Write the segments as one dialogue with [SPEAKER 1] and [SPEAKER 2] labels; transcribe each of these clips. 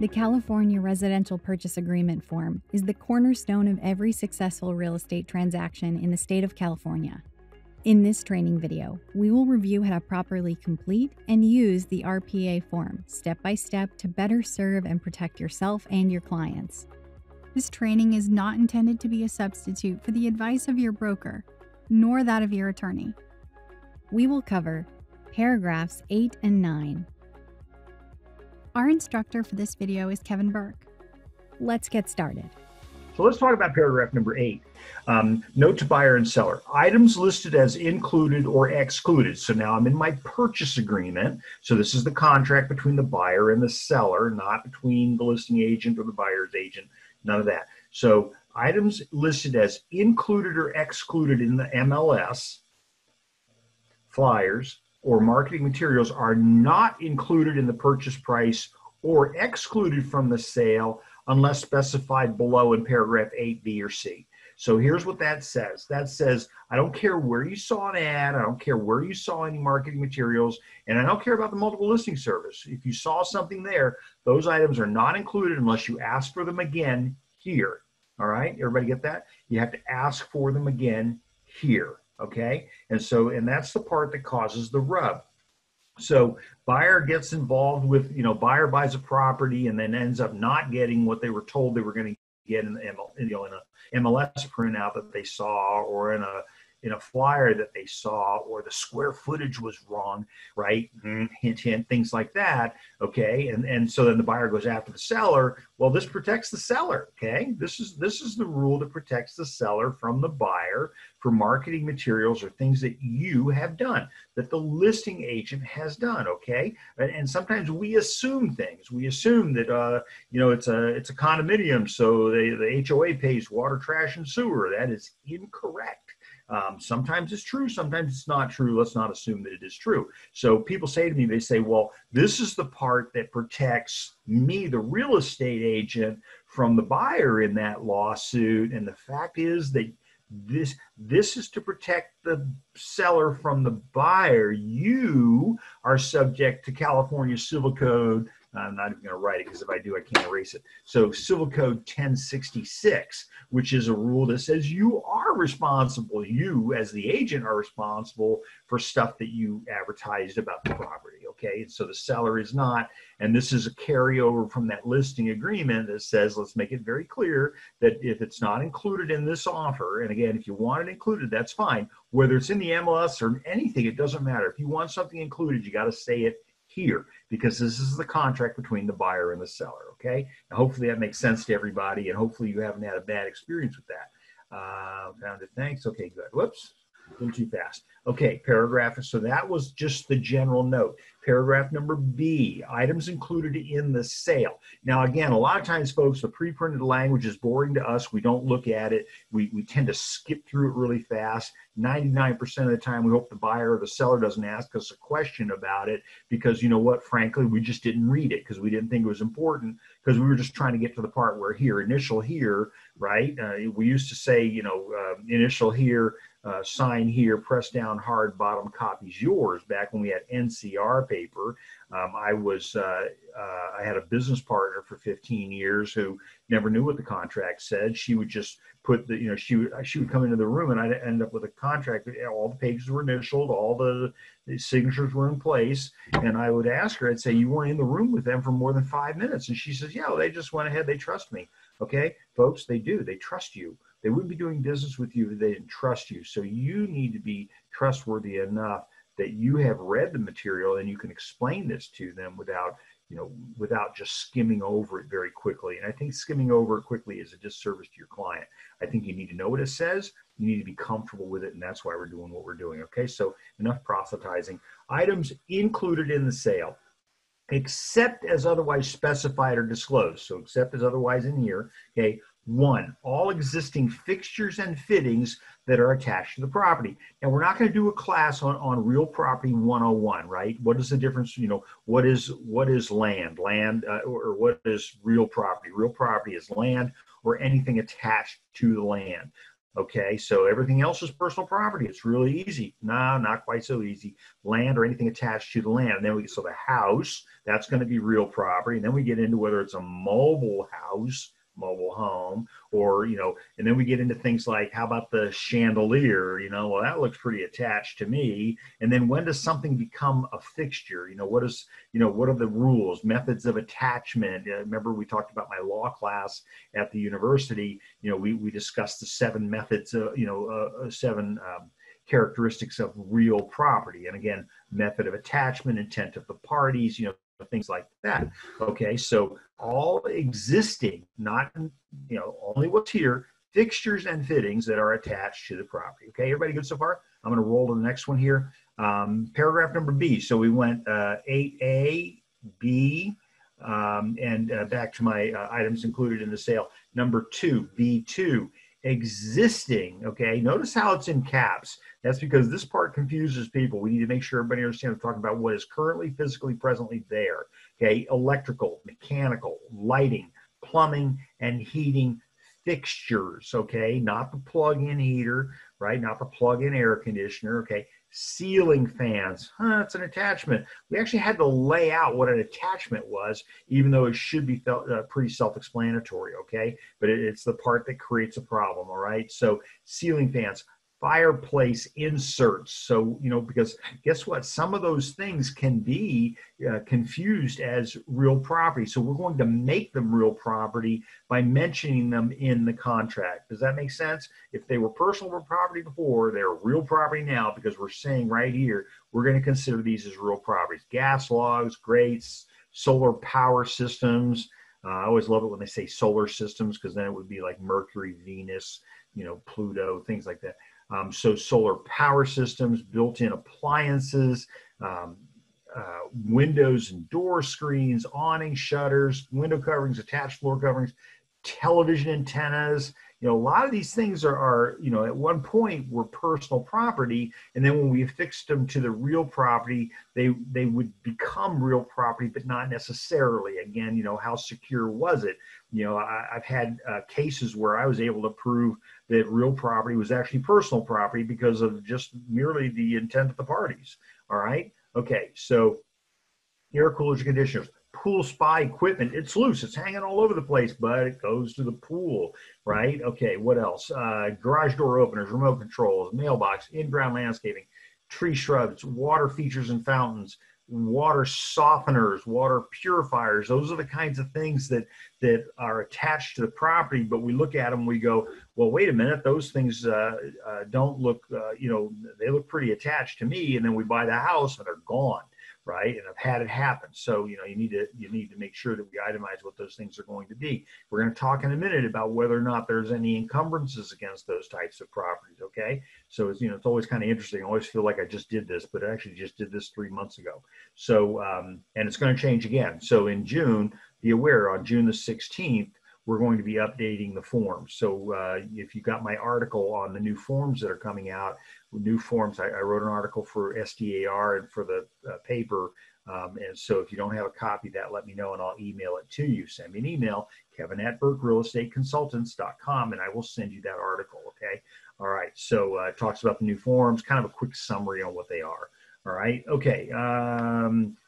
[SPEAKER 1] The California Residential Purchase Agreement form is the cornerstone of every successful real estate transaction in the state of California. In this training video, we will review how to properly complete and use the RPA form step by step to better serve and protect yourself and your clients. This training is not intended to be a substitute for the advice of your broker, nor that of your attorney. We will cover paragraphs 8 and 9. Our instructor for this video is Kevin Burke. Let's get started.
[SPEAKER 2] So let's talk about paragraph number 8. Note to buyer and seller. Items listed as included or excluded. So now I'm in my purchase agreement. So this is the contract between the buyer and the seller, not between the listing agent or the buyer's agent. None of that. So items listed as included or excluded in the MLS, flyers, or marketing materials are not included in the purchase price or excluded from the sale unless specified below in paragraph 8, B, or C. So here's what that says. That says, I don't care where you saw an ad, I don't care where you saw any marketing materials, and I don't care about the multiple listing service. If you saw something there, those items are not included unless you ask for them again here. All right, everybody get that? You have to ask for them again here. Okay, and that's the part that causes the rub. So buyer gets involved with, buyer buys a property and then ends up not getting what they were told they were going to get in a MLS printout that they saw, or in a flyer that they saw, or the square footage was wrong, right? Hint, hint, things like that. Okay, and so then the buyer goes after the seller. Well, this protects the seller. Okay, this is the rule that protects the seller from the buyer for marketing materials or things that you have done, that the listing agent has done. Okay, and sometimes we assume things. We assume that it's a condominium, so the HOA pays water, trash, and sewer. That is incorrect. Sometimes it's true, sometimes it's not true. Let's not assume that it is true. So people say to me, they say, well, this is the part that protects me, the real estate agent, from the buyer in that lawsuit. And the fact is that this is to protect the seller from the buyer. You are subject to California Civil Code. I'm not even going to write it, because if I do, I can't erase it. So Civil Code 1066, which is a rule that says you are responsible. You, as the agent, are responsible for stuff that you advertised about the property. Okay, and so the seller is not. And this is a carryover from that listing agreement that says, let's make it very clear that if it's not included in this offer, and again, if you want it included, that's fine. Whether it's in the MLS or anything, it doesn't matter. If you want something included, you got to say it here, because this is the contract between the buyer and the seller. Okay, and hopefully that makes sense to everybody, and hopefully you haven't had a bad experience with that. Found it, thanks. Okay, good. Whoops, a little too fast. Okay, paragraph. So that was just the general note. Paragraph number B, items included in the sale. Now, again, a lot of times, folks, the pre-printed language is boring to us. We don't look at it. We tend to skip through it really fast. 99% of the time, we hope the buyer or the seller doesn't ask us a question about it, because you know what, frankly, we just didn't read it because we didn't think it was important, because we were just trying to get to the part where here, initial here, right? We used to say, initial here, sign here, press down hard, bottom copy's yours, back when we had NCR paper. I had a business partner for 15 years who never knew what the contract said. She would just put she would come into the room, and I'd end up with a contract. All the pages were initialed, all the signatures were in place, and I would ask her, I'd say, you weren't in the room with them for more than 5 minutes. And she says, yeah, well, they just went ahead, they trust me. Okay, folks, they do, they trust you. They wouldn't be doing business with you if they didn't trust you. So you need to be trustworthy enough that you have read the material and you can explain this to them without just skimming over it very quickly. And I think skimming over it quickly is a disservice to your client. I think you need to know what it says. You need to be comfortable with it, and that's why we're doing what we're doing. Okay, so enough proselytizing. Items included in the sale, except as otherwise specified or disclosed. So except as otherwise in here. Okay. 1, all existing fixtures and fittings that are attached to the property. Now, we're not going to do a class on real property 101, right? What is the difference? What is land? Or what is real property? Real property is land or anything attached to the land. Okay, so everything else is personal property. It's really easy. No, not quite so easy. Land or anything attached to the land. And then so the house, that's going to be real property. And then we get into whether it's a mobile house, mobile home, or, and then we get into things like, how about the chandelier? Well, that looks pretty attached to me. And then when does something become a fixture? What are the rules, methods of attachment? Remember we talked about my law class at the university. We discussed the 7 methods, 7 characteristics of real property. And again, method of attachment, intent of the parties, things like that. Okay, so all existing, not, only what's here, fixtures and fittings that are attached to the property. Okay, everybody good so far? I'm going to roll to the next one here. Paragraph number B. So we went 8A, B, and back to my items included in the sale. Number 2, B2, existing. Okay, notice how it's in caps. That's because this part confuses people. We need to make sure everybody understands we're talking about what is currently physically presently there. Okay, electrical, mechanical, lighting, plumbing, and heating fixtures. Okay, not the plug-in heater, right? Not the plug-in air conditioner. Okay, ceiling fans. It's an attachment. We actually had to lay out what an attachment was, even though it should be pretty self-explanatory. Okay, but it's the part that creates a problem. All right, so ceiling fans. Fireplace inserts. So, because guess what? Some of those things can be confused as real property. So we're going to make them real property by mentioning them in the contract. Does that make sense? If they were personal property before, they're real property now, because we're saying right here, we're going to consider these as real properties. Gas logs, grates, solar power systems. I always love it when they say solar systems, because then it would be like Mercury, Venus, Pluto, things like that. So solar power systems, built-in appliances, windows and door screens, awning shutters, window coverings, attached floor coverings, television antennas. A lot of these things are at one point were personal property, and then when we affixed them to the real property, they would become real property, but not necessarily. Again, how secure was it? I've had cases where I was able to prove that real property was actually personal property because of just merely the intent of the parties. All right. Okay. So air coolers and conditioners. Pool spa equipment, it's loose, it's hanging all over the place, but it goes to the pool, right? Okay, what else? Garage door openers, remote controls, mailbox, in-ground landscaping, tree shrubs, water features and fountains, water softeners, water purifiers. Those are the kinds of things that are attached to the property, but we look at them, we go, well, wait a minute, those things don't look, they look pretty attached to me, and then we buy the house and they're gone. Right, and I've had it happen. So you need to make sure that we itemize what those things are going to be. We're going to talk in a minute about whether or not there's any encumbrances against those types of properties. Okay, so it's it's always kind of interesting. I always feel like I just did this, but I actually just did this 3 months ago. So and it's going to change again. So in June, be aware, on June the 16th. We're going to be updating the forms. So if you got my article on the new forms that are coming out, new forms, I wrote an article for SDAR and for the paper. And so if you don't have a copy of that, let me know and I'll email it to you. Send me an email, kevin@burkerealestateconsultants.com, and I will send you that article, okay? All right, so it talks about the new forms, kind of a quick summary on what they are. All right, okay,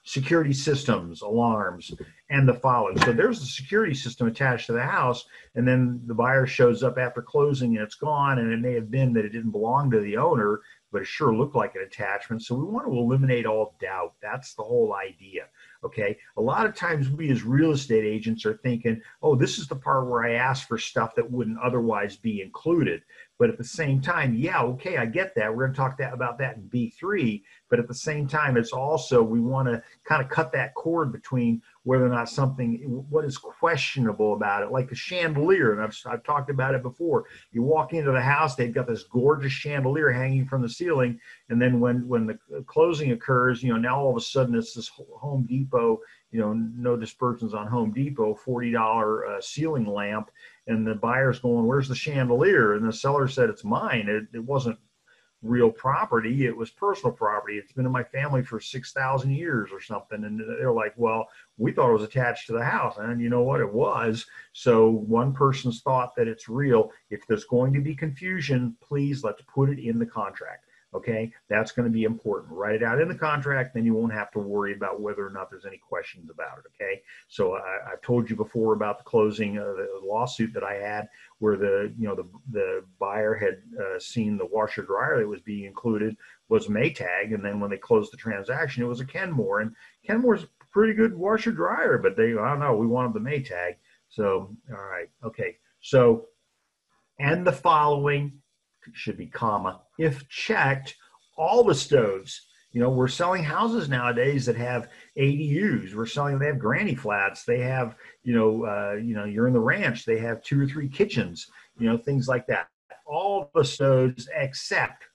[SPEAKER 2] security systems, alarms, and the following. So there's the security system attached to the house, and then the buyer shows up after closing and it's gone, and it may have been that it didn't belong to the owner, but it sure looked like an attachment. So we want to eliminate all doubt. That's the whole idea. Okay. A lot of times we as real estate agents are thinking, oh, this is the part where I ask for stuff that wouldn't otherwise be included. But at the same time, yeah, okay, I get that. We're going to talk about that in B3. But at the same time, it's also, we want to kind of cut that cord between whether or not something, what is questionable about it, like the chandelier. And I've talked about it before. You walk into the house, they've got this gorgeous chandelier hanging from the ceiling. And then when the closing occurs, now all of a sudden it's this Home Depot, no dispersions on Home Depot, $40 ceiling lamp. And the buyer's going, where's the chandelier? And the seller said, it's mine. It wasn't real property. It was personal property. It's been in my family for 6,000 years or something. And they're like, well, we thought it was attached to the house. And you know what? It was. So one person's thought that it's real. If there's going to be confusion, please let's put it in the contract. Okay, that's going to be important. Write it out in the contract, then you won't have to worry about whether or not there's any questions about it. Okay, so I've told you before about the closing the lawsuit that I had, where the buyer had seen the washer dryer that was being included was Maytag, and then when they closed the transaction, it was a Kenmore, and Kenmore's a pretty good washer dryer, but I don't know, we wanted the Maytag. So all right, okay, so and the following should be comma, if checked, all the stoves. We're selling houses nowadays that have ADUs. We're selling, they have granny flats. They have, you're in the ranch. They have 2 or 3 kitchens, things like that. All the stoves except,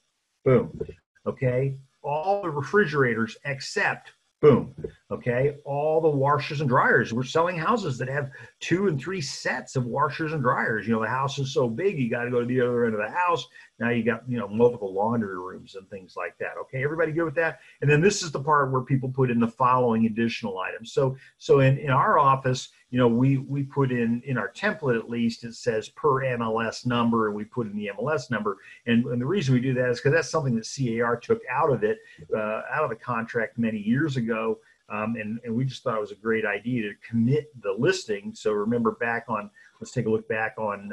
[SPEAKER 2] boom, okay? All the refrigerators except, boom, okay? All the washers and dryers. We're selling houses that have 2 and 3 sets of washers and dryers. The house is so big, you got to go to the other end of the house. Now you got, multiple laundry rooms and things like that. Okay, everybody good with that? And then this is the part where people put in the following additional items. So in our office, we put in our template, at least, it says per MLS number, and we put in the MLS number. And the reason we do that is because that's something that CAR took out of it, out of the contract many years ago. And we just thought it was a great idea to commit the listing. So remember back on, let's take a look back on,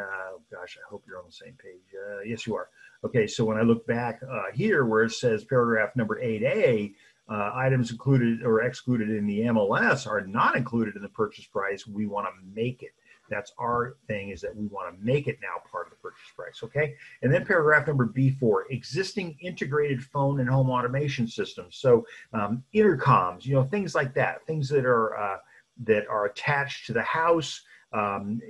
[SPEAKER 2] gosh, I hope you're on the same page. Yes, you are. Okay, so when I look back here where it says paragraph number 8A, items included or excluded in the MLS are not included in the purchase price. We want to make it. That's our thing, is that we want to make it now part of the purchase price, okay? And then paragraph number B4, existing integrated phone and home automation systems. So intercoms, things like that, things that are attached to the house,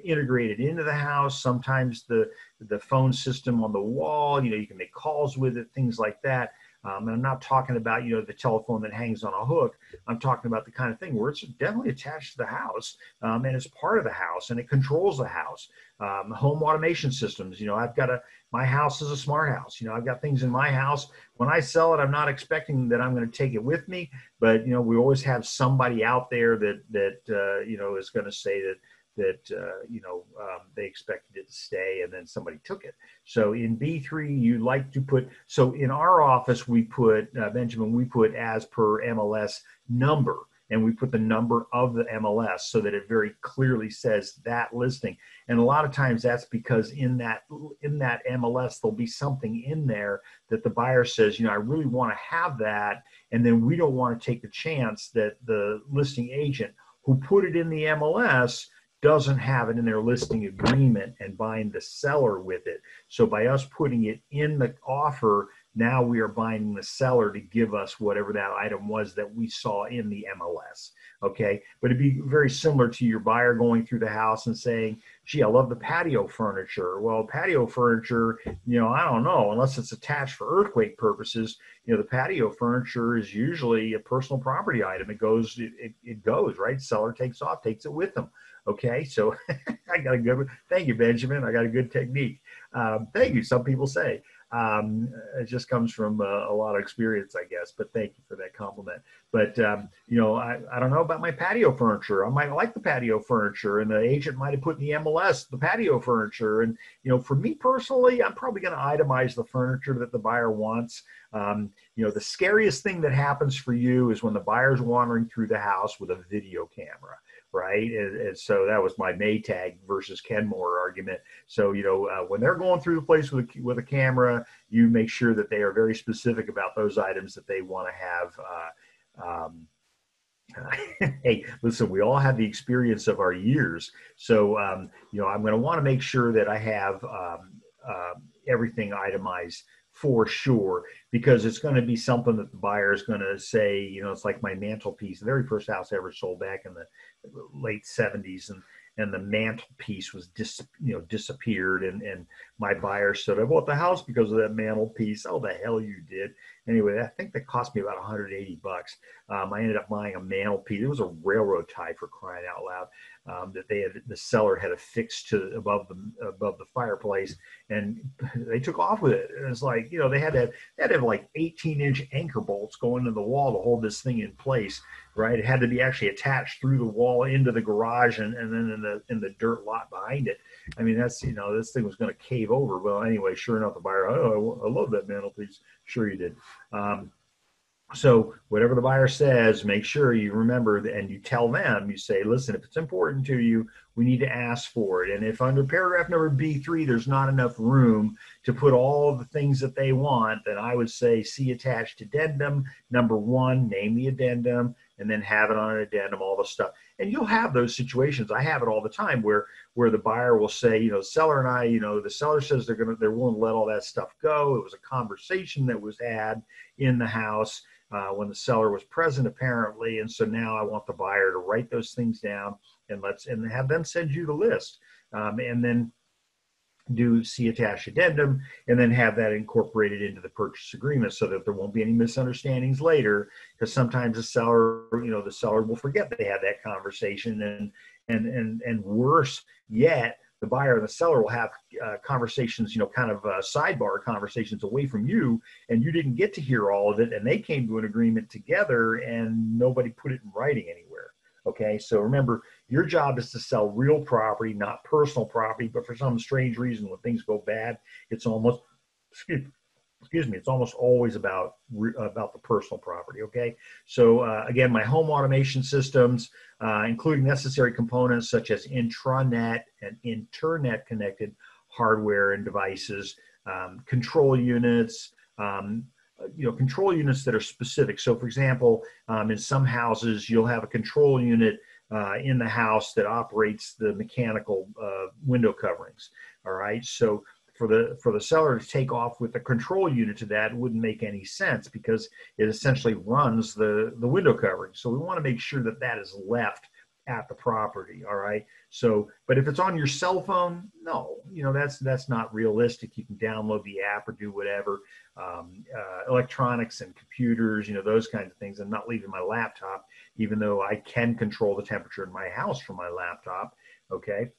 [SPEAKER 2] integrated into the house. Sometimes the phone system on the wall, you can make calls with it, things like that. And I'm not talking about, the telephone that hangs on a hook. I'm talking about the kind of thing where it's definitely attached to the house, and it's part of the house, and it controls the house. Home automation systems, my house is a smart house. I've got things in my house. When I sell it, I'm not expecting that I'm going to take it with me, but, we always have somebody out there that is going to say that they expected it to stay and then somebody took it. So in B3, you like to put, so in our office, we put, Benjamin, we put as per MLS number, and we put the number of the MLS so that it very clearly says that listing. And a lot of times that's because in that MLS, there'll be something in there that the buyer says, I really want to have that. And then we don't want to take the chance that the listing agent who put it in the MLS doesn't have it in their listing agreement and bind the seller with it. So by us putting it in the offer, now we are binding the seller to give us whatever that item was that we saw in the MLS. Okay, but it'd be very similar to your buyer going through the house and saying, gee, I love the patio furniture. Well, patio furniture, I don't know, unless it's attached for earthquake purposes, the patio furniture is usually a personal property item. It goes, right? Seller takes it with them. Okay, so I got a good, thank you, Benjamin. I got a good technique. Thank you, some people say. It just comes from a lot of experience, I guess, but thank you for that compliment. But, I don't know about my patio furniture. I might like the patio furniture, and the agent might have put in the MLS the patio furniture. And, for me personally, I'm probably going to itemize the furniture that the buyer wants. The scariest thing that happens for you is when the buyer's wandering through the house with a video camera. Right. And so that was my Maytag versus Kenmore argument. So, when they're going through the place with a camera, you make sure that they are very specific about those items that they want to have. Hey, listen, we all have the experience of our years. So, I'm going to want to make sure that I have everything itemized for sure, because it's going to be something that the buyer is going to say, it's like my mantelpiece, the very first house I ever sold back in the late 70s, and the mantelpiece was disappeared, and my buyer said, I bought the house because of that mantelpiece. Oh, the hell you did. Anyway, I think that cost me about 180 bucks. I ended up buying a mantelpiece. It was a railroad tie, for crying out loud, that the seller had affixed to above the fireplace, and they took off with it. And it's like, you know, they had to have like 18-inch anchor bolts going into the wall to hold this thing in place, right? It had to be actually attached through the wall into the garage and then in the dirt lot behind it. I mean, that's, you know, this thing was going to cave over. Well, anyway, sure enough, the buyer, oh, I love that mantelpiece. Sure you did. So whatever the buyer says, make sure you remember and you tell them, you say, listen, if it's important to you, we need to ask for it. And if under paragraph number B3, there's not enough room to put all of the things that they want, then I would say see attached addendum. Number 1, name the addendum, and then have it on an addendum, all the stuff. And you'll have those situations. I have it all the time where the buyer will say, you know, seller and I, you know, the seller says they're willing to let all that stuff go. It was a conversation that was had in the house when the seller was present, apparently. And so now I want the buyer to write those things down and have them send you the list. And then do see attached addendum, and then have that incorporated into the purchase agreement so that there won't be any misunderstandings later, because sometimes the seller will forget they had that conversation, and worse yet, the buyer and the seller will have conversations, you know, kind of sidebar conversations away from you, and you didn't get to hear all of it, and they came to an agreement together and nobody put it in writing anywhere. Okay, so remember, your job is to sell real property, not personal property. But for some strange reason, when things go bad, it's almost, it's almost always about the personal property. Okay, so again, my home automation systems, including necessary components such as intranet and internet connected hardware and devices, control units. Control units that are specific. So for example, in some houses, you'll have a control unit in the house that operates the mechanical window coverings. All right. So for the seller to take off with the control unit to that wouldn't make any sense, because it essentially runs the window covering. So we want to make sure that that is left at the property. All right. So, but if it's on your cell phone, no, you know, that's not realistic. You can download the app or do whatever. Electronics and computers, you know, those kinds of things. I'm not leaving my laptop, even though I can control the temperature in my house from my laptop. Okay.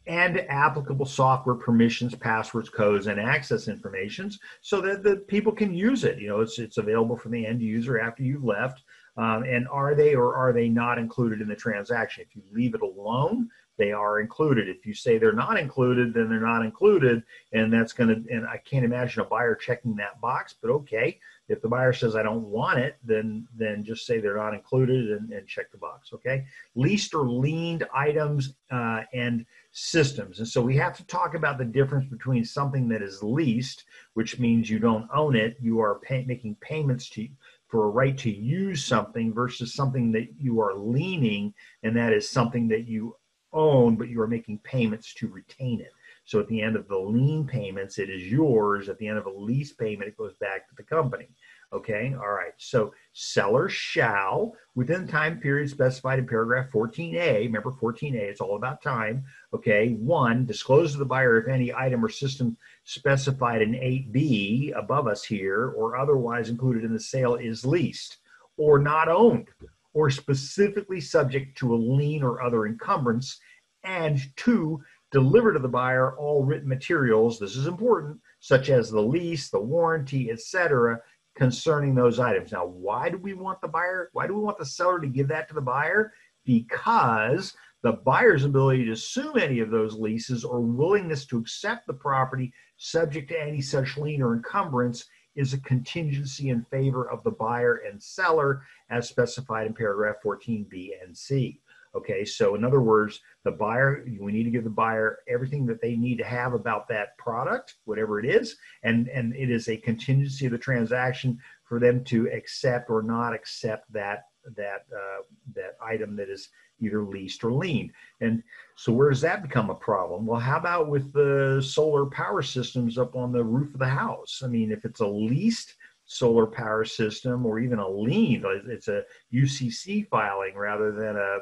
[SPEAKER 2] And applicable software permissions, passwords, codes, and access informations so that the people can use it. You know, it's available for the end user after you've left. And are they or are they not included in the transaction? If you leave it alone, they are included. If you say they're not included, then they're not included. And that's going to, and I can't imagine a buyer checking that box, but okay. If the buyer says, I don't want it, then just say they're not included and check the box, okay? Leased or liened items and systems. And so we have to talk about the difference between something that is leased, which means you don't own it, you are making payments for a right to use something, versus something that you are leaning, and that is something that you own, but you are making payments to retain it. So at the end of the lien payments, it is yours. At the end of a lease payment, it goes back to the company. Okay, all right. So seller shall, within the time period specified in paragraph 14A, remember 14A, it's all about time. Okay, 1, disclose to the buyer if any item or system specified in 8B above us here or otherwise included in the sale is leased or not owned or specifically subject to a lien or other encumbrance. And 2, deliver to the buyer all written materials, this is important, such as the lease, the warranty, etc., concerning those items. Now, why do we want the seller to give that to the buyer? Because the buyer's ability to assume any of those leases or willingness to accept the property subject to any such lien or encumbrance is a contingency in favor of the buyer and seller as specified in paragraph 14B and C. Okay, so in other words, we need to give the buyer everything that they need to have about that product, whatever it is, and it is a contingency of the transaction for them to accept or not accept that item that is either leased or liened. And so where does that become a problem? Well, how about with the solar power systems up on the roof of the house? I mean, if it's a leased solar power system or even a lien. It's a UCC filing rather than a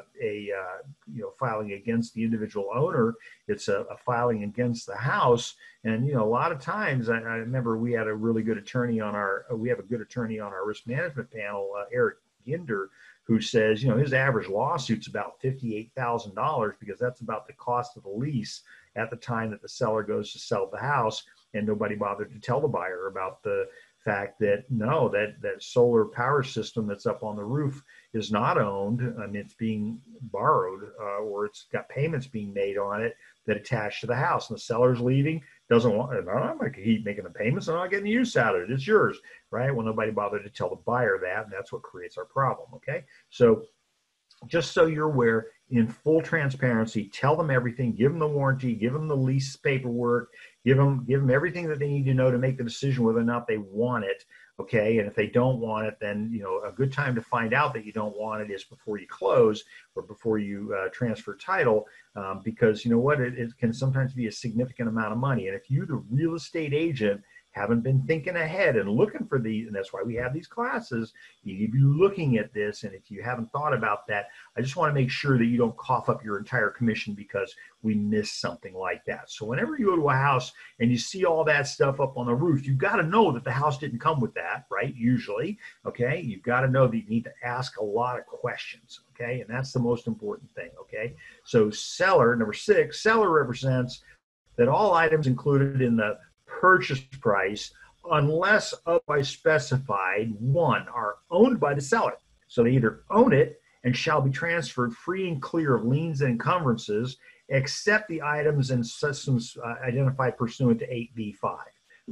[SPEAKER 2] filing against the individual owner. It's a filing against the house. And a lot of times I remember we had a really good attorney on our risk management panel, Eric Ginder, who says his average lawsuit's about $58,000 because that's about the cost of the lease at the time that the seller goes to sell the house, and nobody bothered to tell the buyer about the fact that that solar power system that's up on the roof is not owned. I mean, it's being borrowed, or it's got payments being made on it that attach to the house, and the seller's leaving, doesn't want, I'm not going to keep making the payments, I'm not getting use out of it, it's yours, right? Well, nobody bothered to tell the buyer that, and that's what creates our problem. Okay, so just so you're aware, in full transparency, tell them everything, give them the warranty, give them the lease paperwork, give them everything that they need to know to make the decision whether or not they want it. Okay, and if they don't want it, then a good time to find out that you don't want it is before you close or before you transfer title, because it can sometimes be a significant amount of money. And if you, the real estate agent, haven't been thinking ahead and looking for these, and that's why we have these classes, you need to be looking at this. And if you haven't thought about that, I just want to make sure that you don't cough up your entire commission because we missed something like that. So whenever you go to a house and you see all that stuff up on the roof, you've got to know that the house didn't come with that, right? Usually, okay? You've got to know that you need to ask a lot of questions, okay? And that's the most important thing, okay? So seller, number 6, seller represents that all items included in the purchase price, unless otherwise specified, 1, are owned by the seller. So they either own it and shall be transferred free and clear of liens and encumbrances, except the items and systems identified pursuant to 8B5.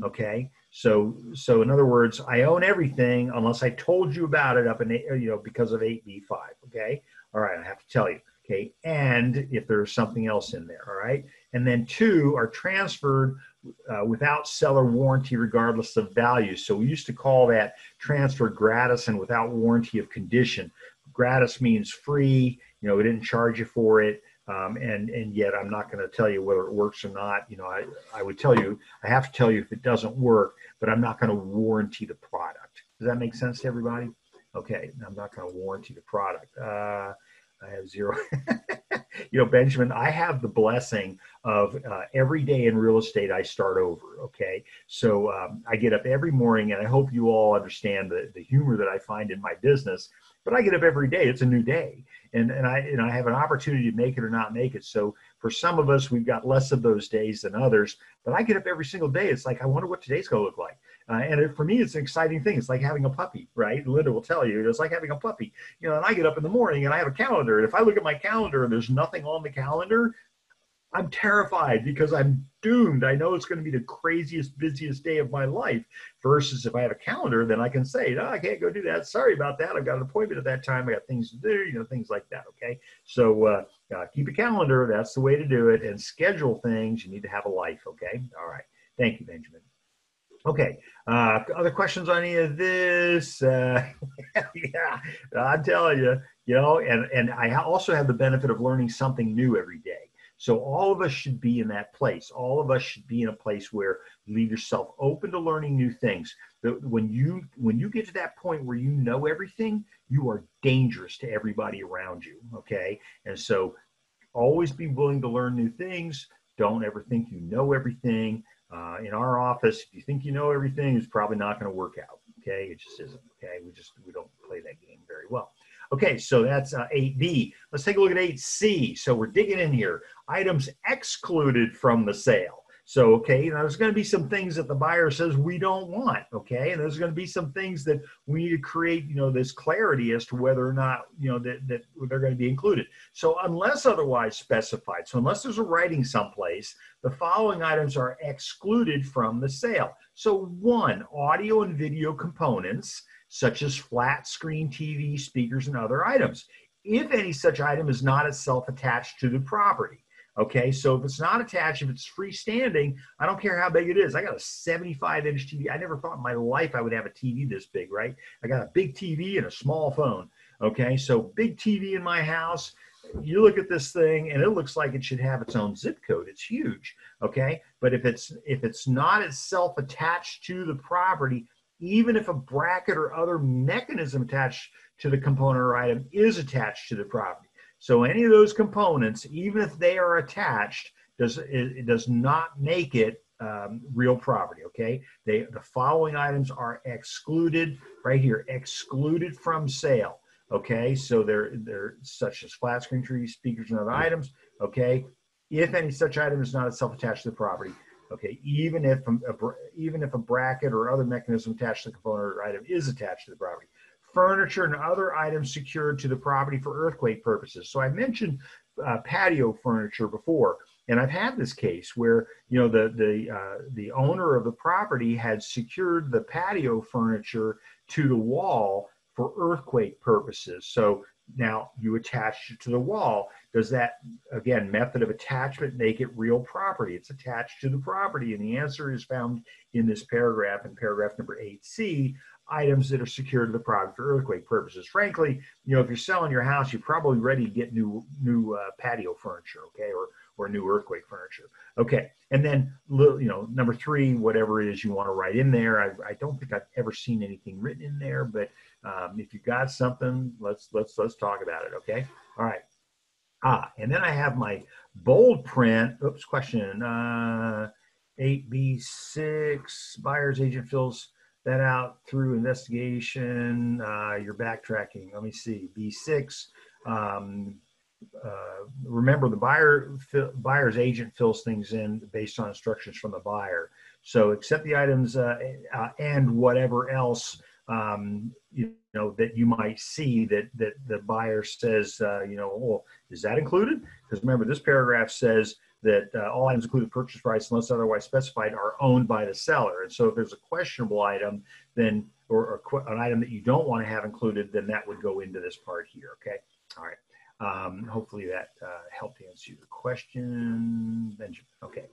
[SPEAKER 2] Okay, so in other words, I own everything unless I told you about it up in because of 8B5. Okay, all right, I have to tell you. Okay, and if there's something else in there, all right, and then 2 are transferred without seller warranty regardless of value. So we used to call that transfer gratis and without warranty of condition. Gratis means free, we didn't charge you for it, and yet I'm not going to tell you whether it works or not. I would tell you, I have to tell you if it doesn't work, but I'm not going to warranty the product. Does that make sense to everybody? Okay, I'm not going to warranty the product. I have 0. Benjamin, I have the blessing of every day in real estate, I start over. Okay. So I get up every morning, and I hope you all understand the humor that I find in my business, but I get up every day. It's a new day. And I have an opportunity to make it or not make it. So for some of us, we've got less of those days than others, but I get up every single day. It's like, I wonder what today's going to look like. For me, it's an exciting thing. It's like having a puppy, right? Linda will tell you, it's like having a puppy. And I get up in the morning and I have a calendar. And if I look at my calendar and there's nothing on the calendar, I'm terrified because I'm doomed. I know it's going to be the craziest, busiest day of my life. Versus if I have a calendar, then I can say, no, I can't go do that. Sorry about that. I've got an appointment at that time. I got things to do, things like that. Okay. So keep a calendar. That's the way to do it. And schedule things. You need to have a life. Okay. All right. Thank you, Benjamin. Okay. Other questions on any of this? Yeah, I'm telling you, and I also have the benefit of learning something new every day. So all of us should be in that place. All of us should be in a place where you leave yourself open to learning new things. When you get to that point where you know everything, you are dangerous to everybody around you. Okay. And so always be willing to learn new things. Don't ever think you know everything. In our office, if you think you know everything, it's probably not going to work out. Okay, it just isn't. Okay, we don't play that game very well. Okay, so that's 8B. Let's take a look at 8C. So we're digging in here. Items excluded from the sale. So, okay, there's going to be some things that the buyer says we don't want, okay? And there's going to be some things that we need to create, this clarity as to whether or not, that they're going to be included. So unless otherwise specified, so unless there's a writing someplace, the following items are excluded from the sale. So 1, audio and video components, such as flat screen TV, speakers, and other items, if any such item is not itself attached to the property. Okay, so if it's not attached, if it's freestanding, I don't care how big it is. I got a 75-inch TV. I never thought in my life I would have a TV this big, right? I got a big TV and a small phone. Okay, so big TV in my house. You look at this thing and it looks like it should have its own zip code. It's huge. Okay, but if it's not itself attached to the property, even if a bracket or other mechanism attached to the component or item is attached to the property. So any of those components, even if they are attached, it does not make it real property, okay? The following items are excluded, right here, excluded from sale, okay? So they're such as flat screen trees, speakers, and other items, okay? If any such item is not itself attached to the property, okay? Even if a bracket or other mechanism attached to the component or item is attached to the property. Furniture and other items secured to the property for earthquake purposes. So I mentioned patio furniture before, and I've had this case where, you know, the owner of the property had secured the patio furniture to the wall for earthquake purposes. So now you attach it to the wall. Does that, again, method of attachment make it real property? It's attached to the property, and the answer is found in this paragraph, in paragraph number 8C, items that are secured to the property for earthquake purposes. Frankly, you know, if you're selling your house, you're probably ready to get new patio furniture, okay, or new earthquake furniture. Okay, and then, you know, number 3, whatever it is you want to write in there. I don't think I've ever seen anything written in there, but if you got something, let's talk about it. Okay, all right. And then I have my bold print. Oops, question 8B6. Buyer's agent fills that out through investigation. You're backtracking. Let me see. B6. Remember, the buyer's agent fills things in based on instructions from the buyer. So accept the items and whatever else you know that you might see that the buyer says, you know, well, is that included? Because remember, this paragraph says that all items included purchase price unless otherwise specified are owned by the seller. And so if there's a questionable item, then or an item that you don't want to have included, then that would go into this part here. Okay. All right. Hopefully that helped answer your question, Benjamin. Okay.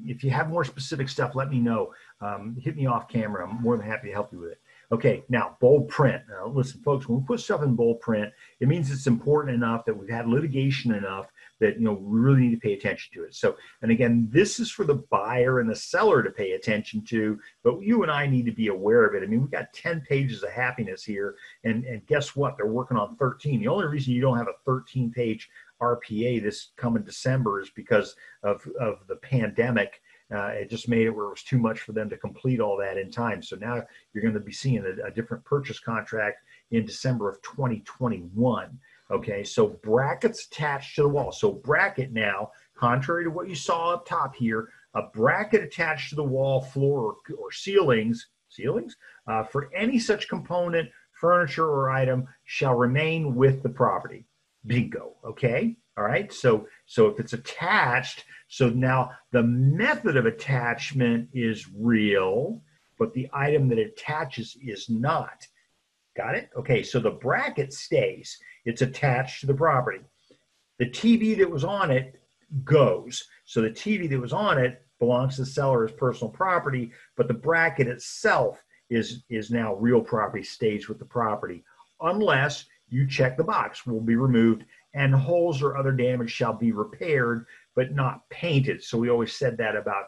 [SPEAKER 2] If you have more specific stuff, let me know. Hit me off camera. I'm more than happy to help you with it. Okay, now bold print. Now listen, folks, when we put stuff in bold print, it means it's important enough that we've had litigation enough that, you know, we really need to pay attention to it. So, and again, this is for the buyer and the seller to pay attention to, but you and I need to be aware of it. I mean, we've got 10 pages of happiness here, and guess what? They're working on 13. The only reason you don't have a 13-page RPA this coming December is because of the pandemic. It just made it where it was too much for them to complete all that in time. So now you're going to be seeing a different purchase contract in December of 2021. Okay, so brackets attached to the wall. So bracket now, contrary to what you saw up top here, a bracket attached to the wall, floor, or ceilings for any such component, furniture, or item shall remain with the property. Bingo. Okay. All right. So if it's attached, so now the method of attachment is real, but the item that attaches is not. Got it? Okay. So the bracket stays. It's attached to the property. The TV that was on it goes. So the TV that was on it belongs to the seller as personal property, but the bracket itself is now real property, stays with the property, unless you check the box, will be removed, and holes or other damage shall be repaired, but not painted. So we always said that about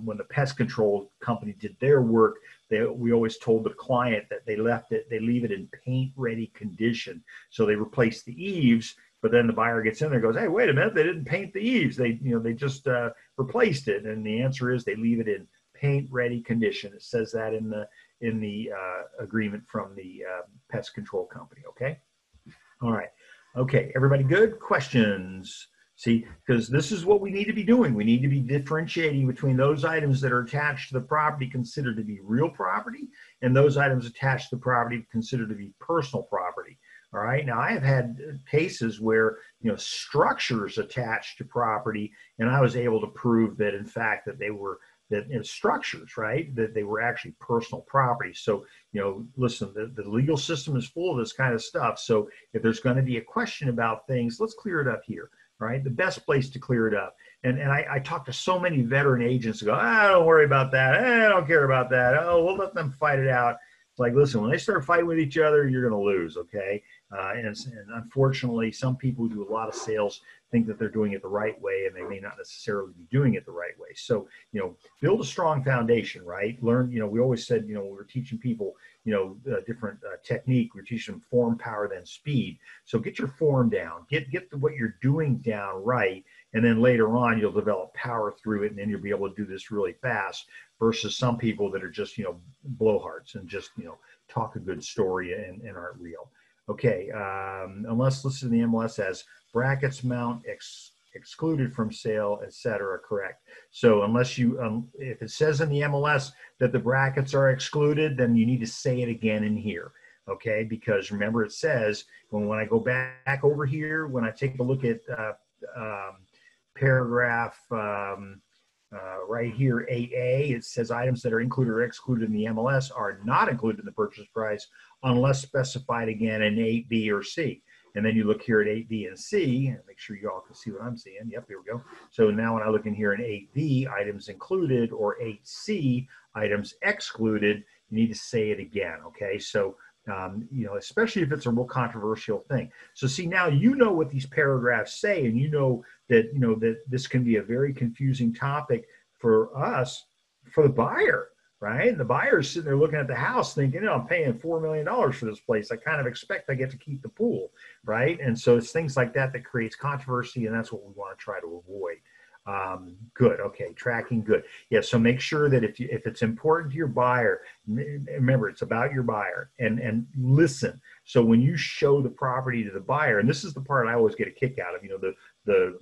[SPEAKER 2] when the pest control company did their work, we always told the client that they leave it in paint-ready condition. So they replace the eaves, but then the buyer gets in there and goes, hey, wait a minute, they didn't paint the eaves. They just replaced it. And the answer is they leave it in paint-ready condition. It says that in the agreement from the pest control company. Okay. All right. Okay. Everybody good? Questions? See, because this is what we need to be doing. We need to be differentiating between those items that are attached to the property considered to be real property and those items attached to the property considered to be personal property. All right. Now, I have had cases where, you know, structures attached to property, and I was able to prove that, in fact, that they were structures, right, that they were actually personal property. So, you know, listen, the legal system is full of this kind of stuff. So if there's going to be a question about things, let's clear it up here. Right, the best place to clear it up. And I talk to so many veteran agents who go, don't worry about that. I don't care about that. Oh, we'll let them fight it out. It's like, listen, when they start fighting with each other, you're going to lose. Okay. And unfortunately, some people who do a lot of sales think that they're doing it the right way, and they may not necessarily be doing it the right way. So, build a strong foundation, right? Learn, we always said, we were teaching people, different technique. We're teaching them form, power, then speed. So get your form down, get what you're doing down right. And then later on, you'll develop power through it, and then you'll be able to do this really fast versus some people that are just, blowhards and just, talk a good story and aren't real. Okay, unless listed in the MLS as brackets, mount, excluded from sale, etc. Correct. So unless you, if it says in the MLS that the brackets are excluded, then you need to say it again in here. Okay, because remember it says when I go back over here, when I take a look at paragraph right here, 8A, it says items that are included or excluded in the MLS are not included in the purchase price unless specified again in 8B or C. And then you look here at 8B and C, and make sure you all can see what I'm seeing. Yep, here we go. So now when I look in here in 8B, items included, or 8C, items excluded, you need to say it again, okay? So, especially if it's a real controversial thing. So see, now you know what these paragraphs say, and you know that this can be a very confusing topic for us, for the buyer, right? The buyer's sitting there looking at the house thinking, I'm paying $4 million for this place. I kind of expect I get to keep the pool, right? And so it's things like that that creates controversy, and that's what we want to try to avoid. Good. Okay. Tracking. Good. Yeah. So make sure that if it's important to your buyer, remember it's about your buyer, and listen. So when you show the property to the buyer, and this is the part I always get a kick out of, the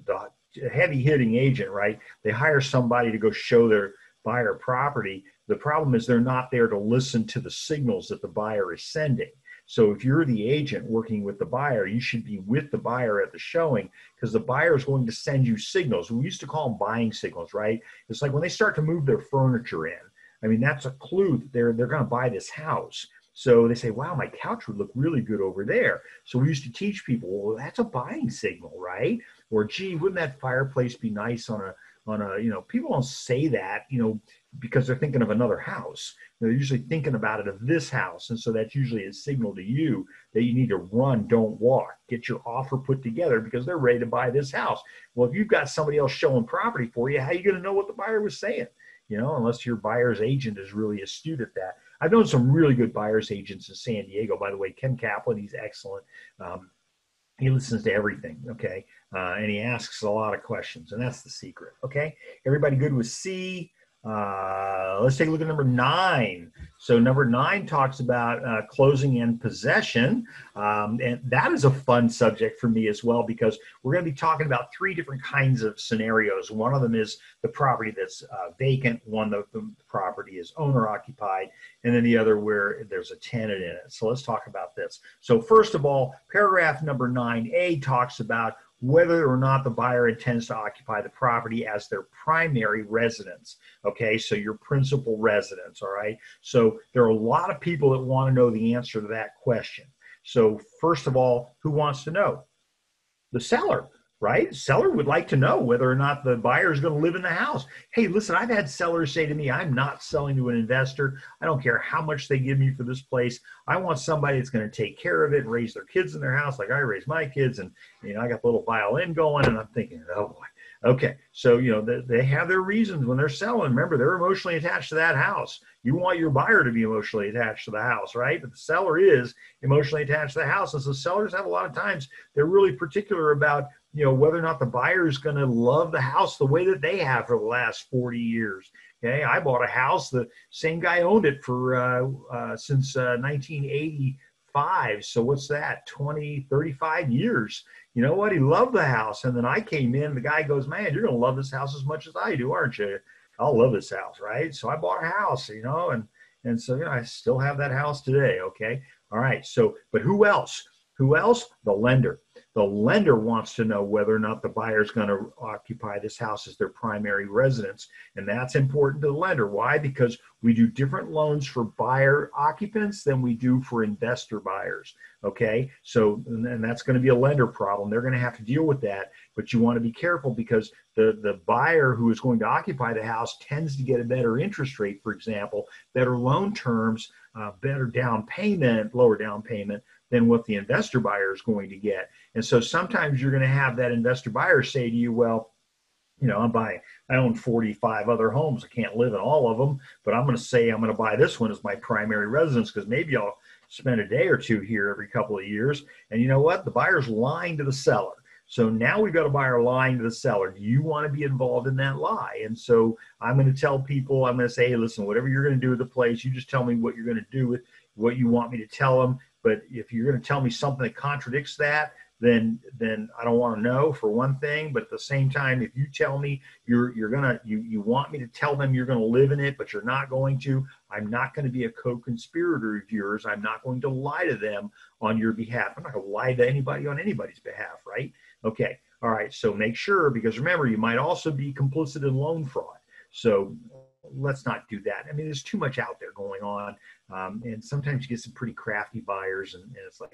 [SPEAKER 2] heavy hitting agent, right? They hire somebody to go show their buyer property. The problem is they're not there to listen to the signals that the buyer is sending. So if you're the agent working with the buyer, you should be with the buyer at the showing, because the buyer is going to send you signals. We used to call them buying signals, right? It's like when they start to move their furniture in. I mean, that's a clue that they're going to buy this house. So they say, wow, my couch would look really good over there. So we used to teach people, well, that's a buying signal, right? Or, gee, wouldn't that fireplace be nice on a, people don't say that, because they're thinking of another house. They're usually thinking about it of this house. And so that's usually a signal to you that you need to run, don't walk, get your offer put together because they're ready to buy this house. Well, if you've got somebody else showing property for you, how are you going to know what the buyer was saying? Unless your buyer's agent is really astute at that. I've known some really good buyer's agents in San Diego, by the way. Ken Kaplan, he's excellent. He listens to everything, okay? And he asks a lot of questions, and that's the secret, okay? Everybody good with C? Let's take a look at number 9. So number 9 talks about closing and possession. And that is a fun subject for me as well, because we're going to be talking about 3 different kinds of scenarios. One of them is the property that's vacant. One, the property is owner occupied. And then the other where there's a tenant in it. So let's talk about this. So first of all, paragraph number 9A talks about whether or not the buyer intends to occupy the property as their primary residence. Okay, so your principal residence, all right? So there are a lot of people that want to know the answer to that question. So first of all, who wants to know? The seller, right? The seller would like to know whether or not the buyer is going to live in the house. Hey, listen, I've had sellers say to me, I'm not selling to an investor. I don't care how much they give me for this place. I want somebody that's going to take care of it and raise their kids in their house like I raise my kids. And, I got the little violin going, and I'm thinking, oh boy. Okay, so, they have their reasons when they're selling. Remember, they're emotionally attached to that house. You want your buyer to be emotionally attached to the house, right? But the seller is emotionally attached to the house. And so sellers have a lot of times, they're really particular about, whether or not the buyer is going to love the house the way that they have for the last 40 years. Okay, I bought a house. The same guy owned it for since 1985. So what's that? 35 years. You know what? He loved the house. And then I came in, the guy goes, man, you're going to love this house as much as I do, aren't you? I'll love this house, right? So I bought a house, and so, I still have that house today. Okay. All right. So, but who else? Who else? The lender. The lender wants to know whether or not the buyer is going to occupy this house as their primary residence. And that's important to the lender. Why? Because we do different loans for buyer occupants than we do for investor buyers. Okay. So, and that's going to be a lender problem. They're going to have to deal with that. But you want to be careful because the buyer who is going to occupy the house tends to get a better interest rate, for example, better loan terms better down payment, lower down payment than what the investor buyer is going to get. And so sometimes you're going to have that investor buyer say to you, well, I own 45 other homes. I can't live in all of them, but I'm going to say I'm going to buy this one as my primary residence because maybe I'll spend a day or two here every couple of years. And you know what? The buyer's lying to the seller. So now we've got a buyer lying to the seller. Do you want to be involved in that lie? And so I'm going to tell people, I'm going to say, hey, listen, whatever you're going to do with the place, you just tell me what you're going to do with what you want me to tell them. But if you're going to tell me something that contradicts that, then I don't want to know, for one thing. But at the same time, if you tell me you want me to tell them you're going to live in it, but you're not going to, I'm not going to be a co-conspirator of yours. I'm not going to lie to them on your behalf. I'm not going to lie to anybody on anybody's behalf, right? Okay. All right. So make sure, because remember, you might also be complicit in loan fraud. So let's not do that. I mean, there's too much out there going on. And sometimes you get some pretty crafty buyers, and it's like,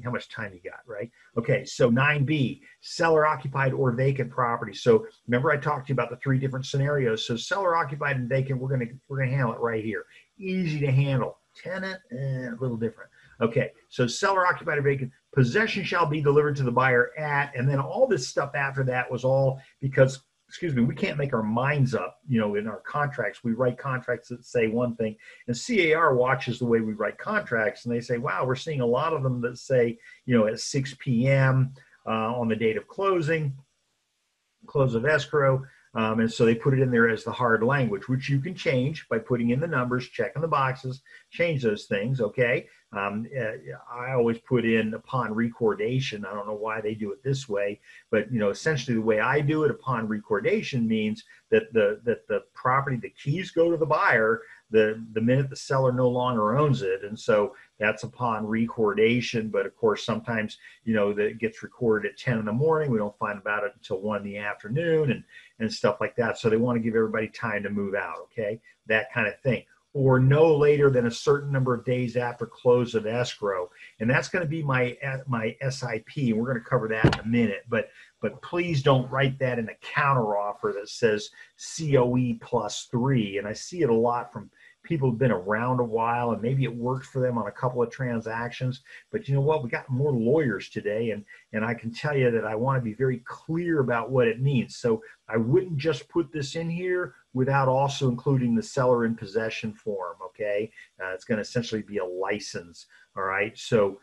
[SPEAKER 2] how much time you got, right? Okay, so 9B, seller occupied or vacant property. So remember I talked to you about the 3 different scenarios. So seller occupied and vacant, we're gonna handle it right here. Easy to handle. Tenant, a little different. Okay, so seller occupied or vacant, possession shall be delivered to the buyer at, and then all this stuff after that was all because, we can't make our minds up, in our contracts. We write contracts that say one thing, and CAR watches the way we write contracts, and they say, wow, we're seeing a lot of them that say, at 6 p.m. On the date of close of escrow. And so they put it in there as the hard language, which you can change by putting in the numbers, checking the boxes, change those things, okay? I always put in upon recordation. I don't know why they do it this way, but essentially the way I do it, upon recordation, means that the property, the keys go to the buyer the minute the seller no longer owns it. And so that's upon recordation. But of course, sometimes, that it gets recorded at 10 in the morning. We don't find about it until 1 in the afternoon and stuff like that. So they want to give everybody time to move out. Okay. That kind of thing. Or no later than a certain number of days after close of escrow. And that's going to be my SIP. And we're going to cover that in a minute. But please don't write that in a counteroffer that says COE +3. And I see it a lot from people who've been around a while, and maybe it worked for them on a couple of transactions. But you know what? We got more lawyers today, and I can tell you that I want to be very clear about what it means. So I wouldn't just put this in here without also including the seller in possession form, okay? It's going to essentially be a license, all right? So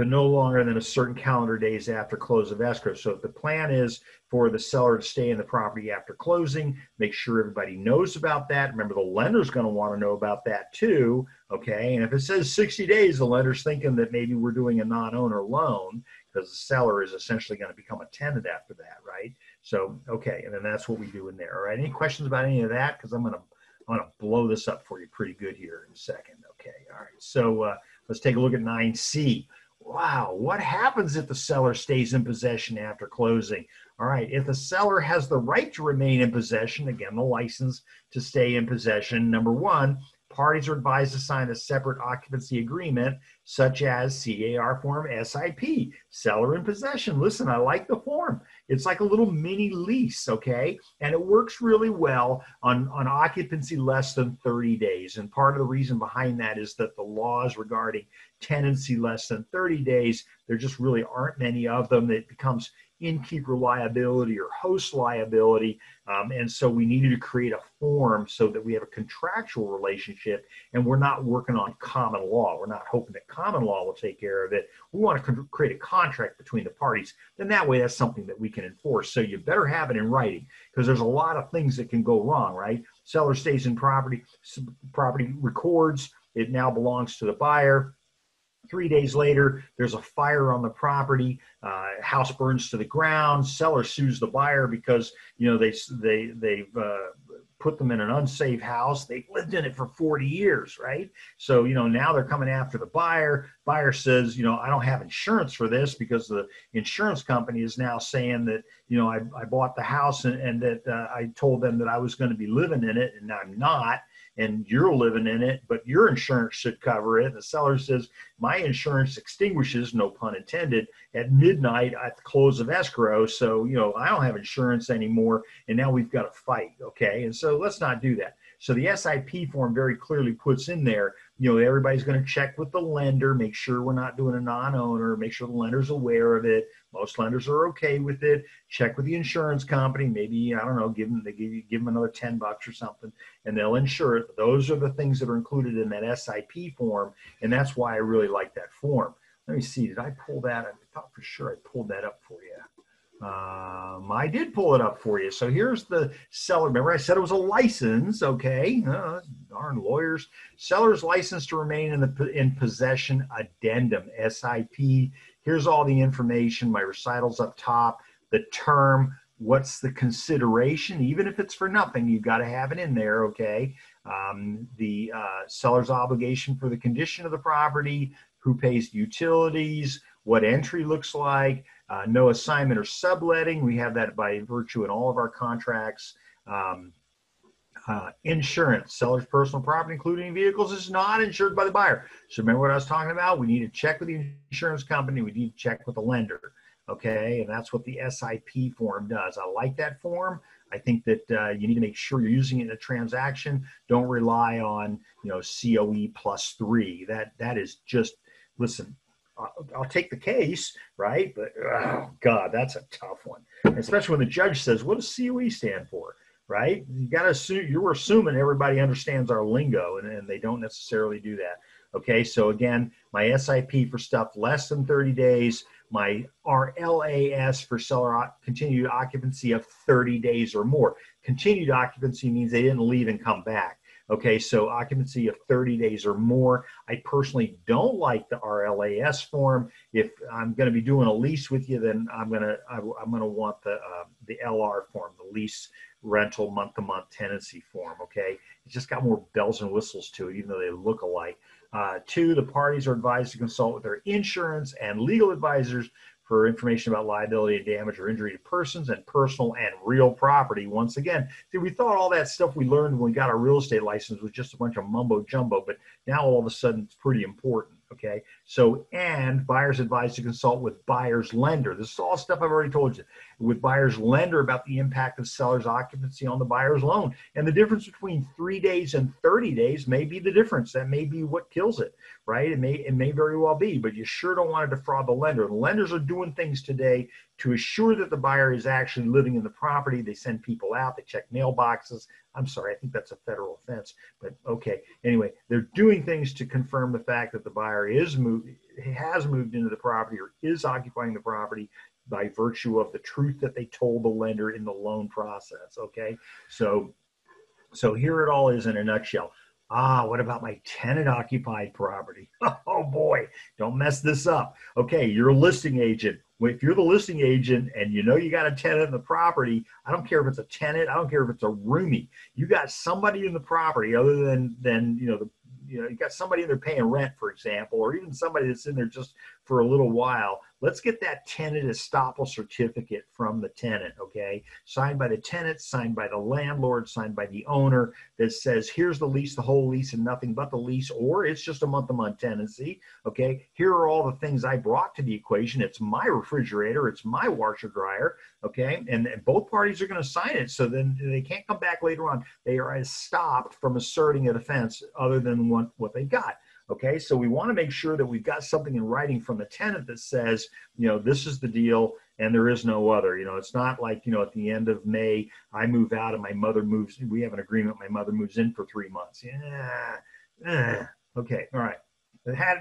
[SPEAKER 2] no longer than a certain calendar days after close of escrow. So if the plan is for the seller to stay in the property after closing, make sure everybody knows about that. Remember, the lender's going to want to know about that too, okay? And if it says 60 days, the lender's thinking that maybe we're doing a non-owner loan, because the seller is essentially going to become a tenant after that, right? So, okay, and then that's what we do in there, all right? Any questions about any of that? Because I'm going to blow this up for you pretty good here in a second, okay? All right, so let's take a look at 9C. Wow, what happens if the seller stays in possession after closing? All right, if the seller has the right to remain in possession, again, the license to stay in possession, number 1, parties are advised to sign a separate occupancy agreement, such as CAR form SIP, seller in possession. Listen, I like the form. It's like a little mini lease, okay? And it works really well on occupancy less than 30 days. And part of the reason behind that is that the laws regarding tenancy less than 30 days, there just really aren't many of them. It becomes innkeeper liability or host liability. And so we needed to create a form so that we have a contractual relationship and we're not working on common law. We're not hoping that common law will take care of it. We want to create a contract between the parties. Then that way, that's something that we can enforce. So you better have it in writing, because there's a lot of things that can go wrong, right? Seller stays in property records, it now belongs to the buyer. 3 days later, there's a fire on the property, house burns to the ground, seller sues the buyer because, they've put them in an unsafe house. They've lived in it for 40 years, right? So, now they're coming after the buyer. Buyer says, I don't have insurance for this, because the insurance company is now saying that, I bought the house and that I told them that I was going to be living in it, and I'm not. And you're living in it, but your insurance should cover it. And the seller says, my insurance extinguishes, no pun intended, at midnight at the close of escrow. So, I don't have insurance anymore. And now we've got to fight. Okay. And so let's not do that. So the SIP form very clearly puts in there, everybody's going to check with the lender, make sure we're not doing a non-owner, make sure the lender's aware of it. Most lenders are okay with it. Check with the insurance company. Maybe, I don't know, give them another $10 or something, and they'll insure it. Those are the things that are included in that SIP form, and that's why I really like that form. Let me see. Did I pull that? I thought for sure I pulled that up for you. I did pull it up for you. So here's the seller. Remember I said it was a license, okay? Darn lawyers. Seller's license to remain in possession addendum, SIP. Here's all the information. My recitals up top, the term, what's the consideration, even if it's for nothing, you've got to have it in there, okay? The seller's obligation for the condition of the property, who pays utilities, what entry looks like, no assignment or subletting. We have that by virtue in all of our contracts. Insurance, seller's personal property, including vehicles, is not insured by the buyer. So remember what I was talking about? We need to check with the insurance company. We need to check with the lender. Okay, and that's what the SIP form does. I like that form. I think that you need to make sure you're using it in a transaction. Don't rely on, COE +3. That is just, listen, I'll take the case, right? But, oh, God, that's a tough one. Especially when the judge says, what does COE stand for, right? You got to assume, you're assuming everybody understands our lingo, and they don't necessarily do that. Okay, so again, my SIP for stuff less than 30 days, my RLAS for seller continued occupancy of 30 days or more. Continued occupancy means they didn't leave and come back. Okay, so occupancy of 30 days or more. I personally don't like the RLAS form. If I'm going to be doing a lease with you, then I'm going to want the LR form, the lease rental month-to-month tenancy form. Okay, it's just got more bells and whistles to it, even though they look alike. 2, the parties are advised to consult with their insurance and legal advisors for information about liability and damage or injury to persons and personal and real property. Once again, see, we thought all that stuff we learned when we got our real estate license was just a bunch of mumbo jumbo, but now all of a sudden it's pretty important. Okay, so, and buyer's advised to consult with buyer's lender. This is all stuff I've already told you. With buyer's lender about the impact of seller's occupancy on the buyer's loan. And the difference between 3 days and 30 days may be the difference. That may be what kills it, right? It may very well be, but you sure don't want to defraud the lender. The lenders are doing things today to assure that the buyer is actually living in the property. They send people out, they check mailboxes. I'm sorry, I think that's a federal offense, but okay. Anyway, they're doing things to confirm the fact that the buyer has moved into the property or is occupying the property by virtue of the truth that they told the lender in the loan process, okay? So here it all is in a nutshell. What about my tenant-occupied property? Oh, boy, don't mess this up. Okay, you're a listing agent. If you're the listing agent and you got a tenant in the property, I don't care if it's a tenant, I don't care if it's a roomie. You got somebody in the property other than you got somebody in there paying rent, for example, or even somebody that's in there just for a little while. Let's get that tenant estoppel certificate from the tenant, okay? Signed by the tenant, signed by the landlord, signed by the owner that says, here's the lease, the whole lease and nothing but the lease, or it's just a month-to-month tenancy, okay? Here are all the things I brought to the equation. It's my refrigerator, it's my washer dryer, okay? And both parties are going to sign it, so then they can't come back later on. They are stopped from asserting a defense other than what they got. Okay, so we want to make sure that we've got something in writing from the tenant that says, this is the deal and there is no other. It's not like, at the end of May, I move out and my mother moves. We have an agreement. My mother moves in for 3 months. Okay, all right.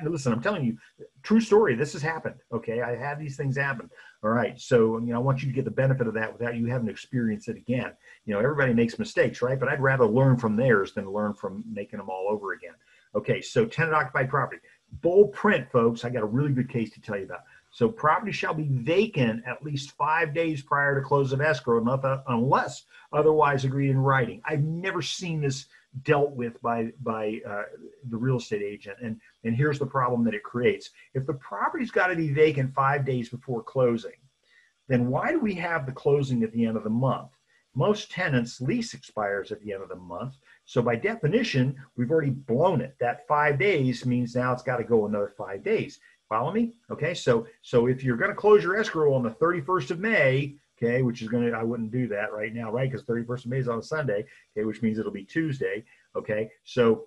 [SPEAKER 2] Listen, I'm telling you, true story. This has happened. Okay, I had these things happen. All right, so I want you to get the benefit of that without you having to experience it again. Everybody makes mistakes, right? But I'd rather learn from theirs than learn from making them all over again. Okay, so tenant-occupied property. Bold print, folks. I got a really good case to tell you about. So property shall be vacant at least 5 days prior to close of escrow, unless otherwise agreed in writing. I've never seen this dealt with by the real estate agent, and here's the problem that it creates. If the property's got to be vacant 5 days before closing, then why do we have the closing at the end of the month? Most tenants' lease expires at the end of the month. So by definition, we've already blown it. That 5 days means now it's got to go another 5 days. Follow me? Okay, so if you're going to close your escrow on the 31st of May, okay, which is I wouldn't do that right now, right? Because 31st of May is on a Sunday, okay, which means it'll be Tuesday, okay? So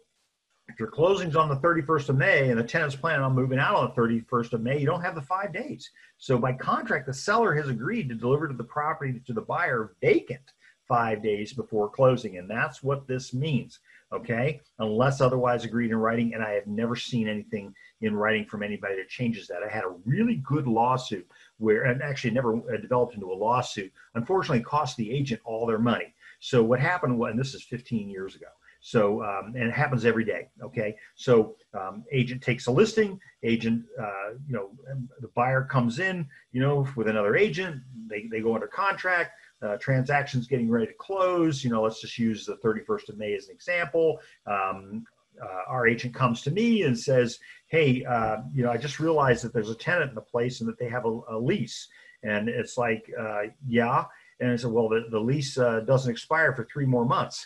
[SPEAKER 2] if your closing's on the 31st of May and the tenant's planning on moving out on the 31st of May, you don't have the 5 days. So by contract, the seller has agreed to deliver to the property to the buyer vacant 5 days before closing. And that's what this means, okay? Unless otherwise agreed in writing. And I have never seen anything in writing from anybody that changes that. I had a really good lawsuit where, and actually never developed into a lawsuit, unfortunately it cost the agent all their money. So what happened was, and this is 15 years ago, so, and it happens every day, okay? So agent takes a listing, agent, the buyer comes in, with another agent, they go under contract, transaction's getting ready to close, let's just use the 31st of May as an example. Our agent comes to me and says, hey, I just realized that there's a tenant in the place and that they have a lease. And it's like, yeah. And I said, well, the lease doesn't expire for 3 more months.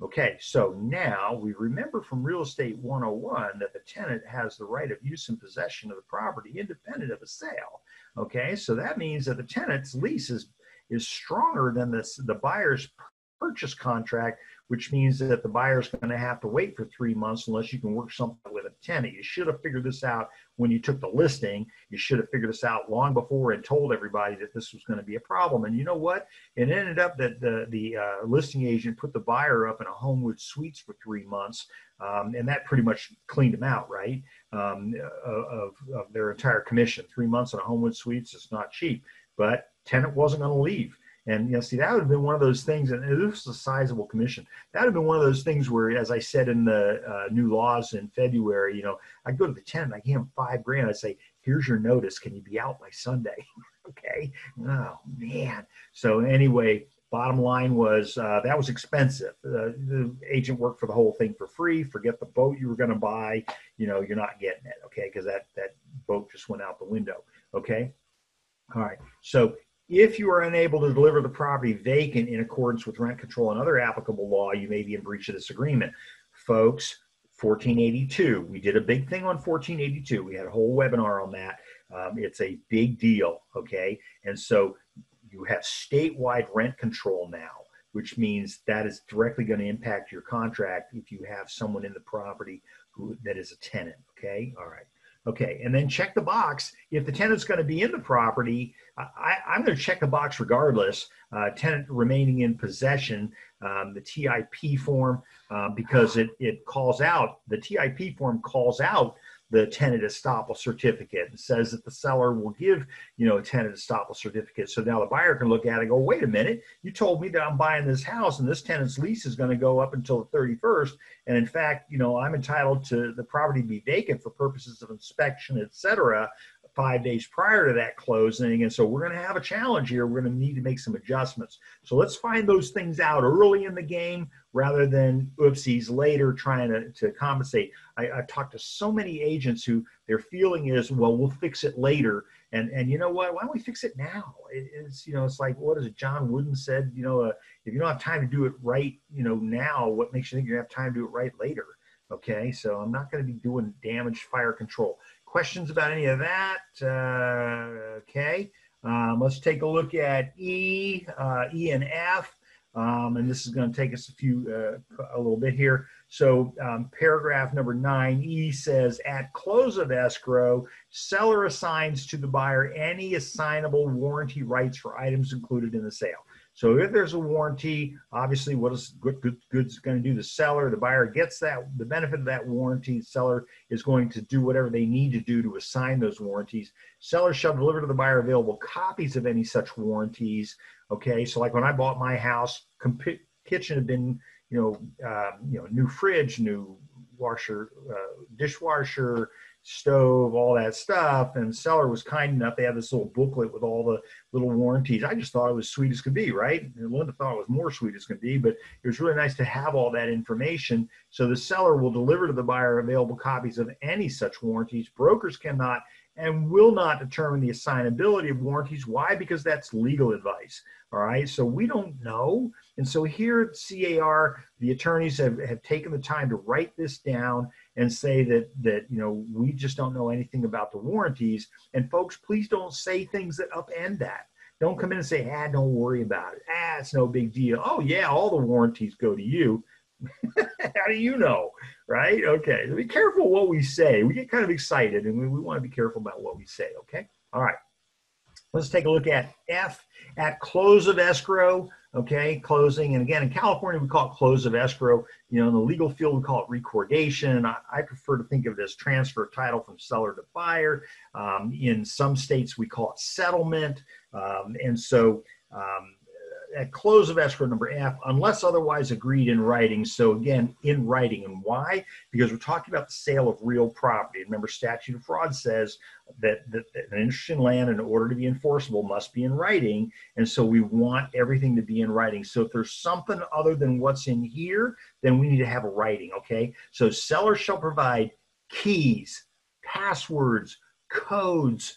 [SPEAKER 2] Okay, so now we remember from Real Estate 101 that the tenant has the right of use and possession of the property independent of a sale. Okay, so that means that the tenant's lease is stronger than the buyer's purchase contract, which means that the buyer's going to have to wait for 3 months unless you can work something with a tenant. You should have figured this out when you took the listing. You should have figured this out long before and told everybody that this was going to be a problem. And you know what? It ended up that the listing agent put the buyer up in a Homewood Suites for 3 months, and that pretty much cleaned them out, right, of their entire commission. 3 months in a Homewood Suites is not cheap, but tenant wasn't going to leave. And see, that would have been one of those things, and this was a sizable commission. That would have been one of those things where, as I said in the new laws in February, I'd go to the tenant, I give him $5,000, I'd say, here's your notice, can you be out by Sunday? Okay. Oh man. So anyway, bottom line was that was expensive. The agent worked for the whole thing for free. Forget the boat you were going to buy. You're not getting it, okay? Because that boat just went out the window. Okay. All right. So if you are unable to deliver the property vacant in accordance with rent control and other applicable law, you may be in breach of this agreement. Folks, 1482. We did a big thing on 1482. We had a whole webinar on that. It's a big deal, okay? And so you have statewide rent control now, which means that is directly going to impact your contract if you have someone in the property that is a tenant, okay? All right. Okay, and then check the box. If the tenant's going to be in the property, I'm going to check the box regardless. Tenant remaining in possession, the TIP form, because it calls out, the TIP form calls out the tenant estoppel certificate and says that the seller will give, a tenant estoppel certificate. So now the buyer can look at it and go, wait a minute, you told me that I'm buying this house and this tenant's lease is going to go up until the 31st. And in fact, I'm entitled to the property to be vacant for purposes of inspection, et cetera, 5 days prior to that closing. And so we're going to have a challenge here. We're going to need to make some adjustments. So let's find those things out early in the game rather than oopsies later trying to compensate. I've talked to so many agents who their feeling is, well, we'll fix it later. And you know what? Why don't we fix it now? It's like, what is it? John Wooden said, if you don't have time to do it right, now, what makes you think you're going to have time to do it right later? Okay, so I'm not going to be doing damage fire control. Questions about any of that? Okay, let's take a look at E and F, and this is going to take us a little bit here. So paragraph number 9E says, at close of escrow, seller assigns to the buyer any assignable warranty rights for items included in the sale. So if there's a warranty, obviously what is goods going to do? The seller, the buyer gets the benefit of that warranty. The seller is going to do whatever they need to do to assign those warranties. Seller shall deliver to the buyer available copies of any such warranties. Okay, so like when I bought my house, kitchen had been, new fridge, new washer, dishwasher, stove, all that stuff, and seller was kind enough. They had this little booklet with all the little warranties. I just thought it was sweet as could be, right? And Linda thought it was more sweet as could be, but it was really nice to have all that information. So the seller will deliver to the buyer available copies of any such warranties. Brokers cannot and will not determine the assignability of warranties. Why? Because that's legal advice. All right, so we don't know. And so here at CAR, the attorneys have taken the time to write this down and say that we just don't know anything about the warranties. And folks, please don't say things that upend that. Don't come in and say, don't worry about it. It's no big deal. Oh yeah, all the warranties go to you. How do you know? Right? Okay. So be careful what we say. We get kind of excited and we want to be careful about what we say. Okay. All right. Let's take a look at F, at close of escrow. Okay, closing. And again, in California, we call it close of escrow. You know, in the legal field, we call it recordation. I prefer to think of it as transfer of title from seller to buyer. In some states, we call it settlement. At close of escrow, number F, unless otherwise agreed in writing. So again, in writing. And why? Because we're talking about the sale of real property. Remember, statute of fraud says that an interest in land, in order to be enforceable, must be in writing. And so we want everything to be in writing. So if there's something other than what's in here, then we need to have a writing, okay? So sellers shall provide keys, passwords, codes,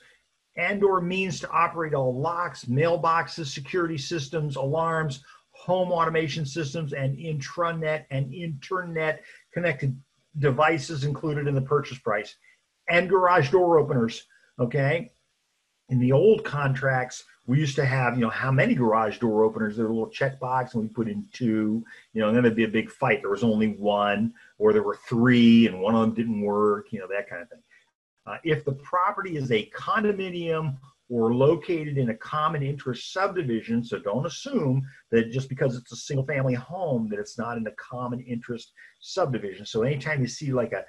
[SPEAKER 2] and/or means to operate all locks, mailboxes, security systems, alarms, home automation systems, and intranet and internet connected devices included in the purchase price, and garage door openers. Okay. In the old contracts, we used to have, you know, how many garage door openers? There were a little checkbox, and we put in 2, you know, and then there'd be a big fight. There was only 1, or there were 3, and one of them didn't work, you know, that kind of thing. If the property is a condominium or located in a common interest subdivision, so don't assume that just because it's a single family home that it's not in a common interest subdivision. So anytime you see like a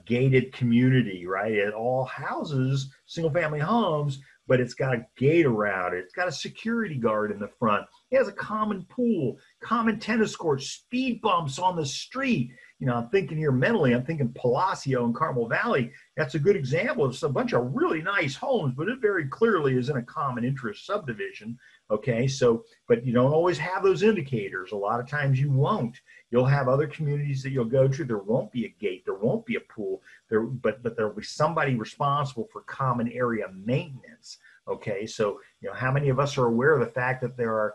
[SPEAKER 2] gated community, right, it all houses single family homes, but it's got a gate around it. It's got a security guard in the front. It has a common pool, common tennis courts, speed bumps on the street. You know, I'm thinking here mentally, I'm thinking Palacio in Carmel Valley. That's a good example of a bunch of really nice homes, but it very clearly is in a common interest subdivision. Okay, so, but you don't always have those indicators. A lot of times you won't. You'll have other communities that you'll go to. There won't be a gate. There won't be a pool. But there'll be somebody responsible for common area maintenance. Okay, so, you know, how many of us are aware of the fact that there are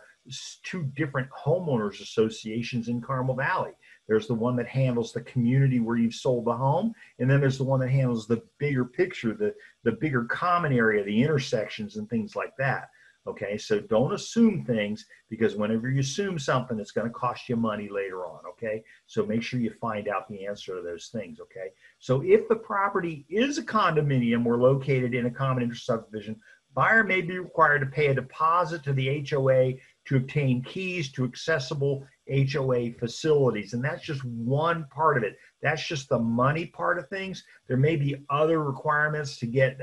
[SPEAKER 2] 2 different homeowners associations in Carmel Valley? There's the one that handles the community where you've sold the home, and then there's the one that handles the bigger picture, the bigger common area, the intersections and things like that. Okay, so don't assume things, because whenever you assume something, it's going to cost you money later on. Okay, so make sure you find out the answer to those things. Okay, so if the property is a condominium or located in a common interest subdivision, buyer may be required to pay a deposit to the HOA to obtain keys to accessible HOA facilities. And that's just one part of it. That's just the money part of things. There may be other requirements to get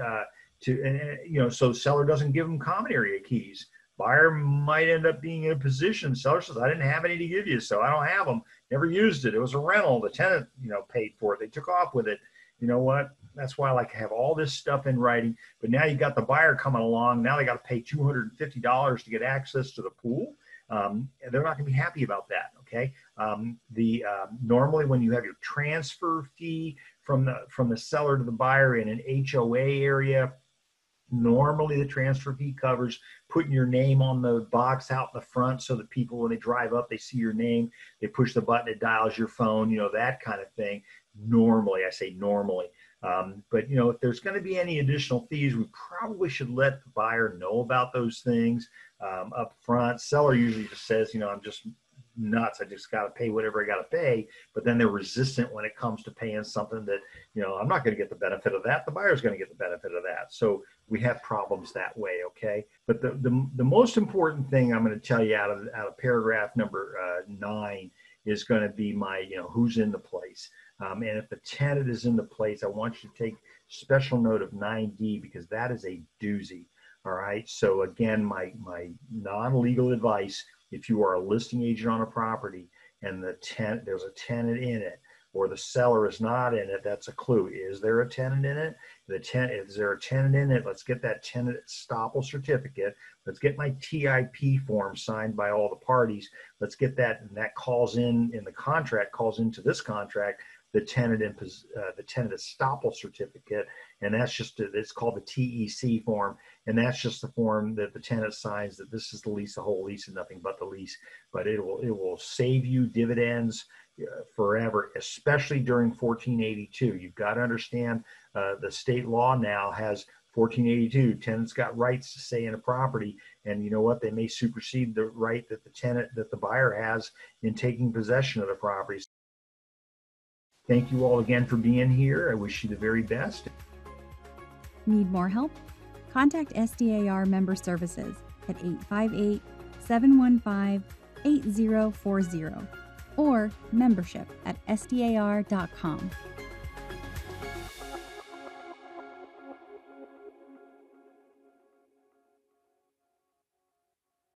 [SPEAKER 2] so seller doesn't give them common area keys. Buyer might end up being in a position, seller says, I didn't have any to give you, so I don't have them. Never used it. It was a rental. The tenant, you know, paid for it. They took off with it. You know what? That's why I like to have all this stuff in writing. But now you got the buyer coming along. Now they got to pay $250 to get access to the pool. And they're not going to be happy about that. Okay. Normally when you have your transfer fee from the seller to the buyer in an HOA area, normally the transfer fee covers putting your name on the box out in the front so that people, when they drive up, they see your name, they push the button, it dials your phone, you know, that kind of thing. Normally, I say normally. But, you know, if there's going to be any additional fees, we probably should let the buyer know about those things up front. Seller usually just says, you know, I'm just nuts. I just got to pay whatever I got to pay. But then they're resistant when it comes to paying something that, you know, I'm not going to get the benefit of that. The buyer's going to get the benefit of that. So we have problems that way. Okay. But the most important thing I'm going to tell you out of paragraph number 9 is going to be my, you know, who's in the place. And if the tenant is in the place, I want you to take special note of 9D, because that is a doozy. All right. So again, my non-legal advice, if you are a listing agent on a property and there's a tenant in it, or the seller is not in it, that's a clue. Is there a tenant in it? Is there a tenant in it? Let's get that tenant estoppel certificate. Let's get my TIP form signed by all the parties. Let's get that, and that calls in the contract, calls into this contract, the tenant estoppel certificate, and that's just, it's called the TEC form, and that's just the form that the tenant signs that this is the lease, the whole lease, and nothing but the lease. But it will save you dividends forever, especially during 1482. You've got to understand the state law now has 1482. Tenants got rights to stay in a property, And you know what? They may supersede the right that the buyer has in taking possession of the property. Thank you all again for being here. I wish you the very best.
[SPEAKER 1] Need more help? Contact SDAR Member Services at 858-715-8040 or membership@sdar.com.